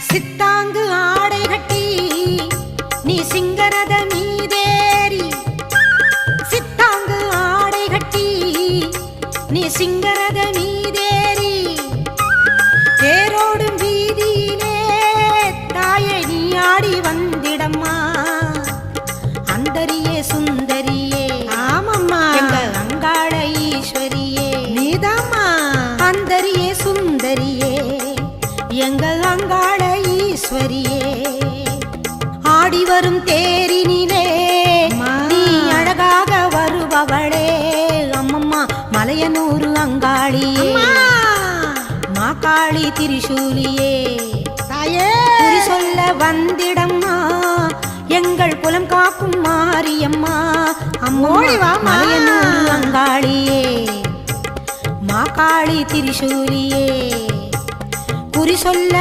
சித்தாங்கு ஆடை கட்டி நீ சிங்கரத மீதேறி, சித்தாங்கு ஆடை கட்டி நீ சிங்கரத மீதேறி, தேரோடும் வீதியிலே தாயை நீ ஆடி வந்திடம்மா. அந்தரியே சுந்தரியே, ஆமம்மா எங்க அங்காள ஈஸ்வரியே, நீதாம்மா அந்தரியே சுந்தரியே எங்க அங்காள ஈஸ்வரியே. ஆடி வரும் தேரினிலே நீ அழகாக வருபவளே அம்மம்மா மலையனூர் அங்காளியே, மாகாளி திரிசூலியே தாயே, குறி சொல்ல வந்திடம்மா எங்கள் குலம் காக்கும் மாரியம்மா. அம்மோழிவா மலையனூர் அங்காளியே, மாகாளி திரிசூலியே, குறி சொல்ல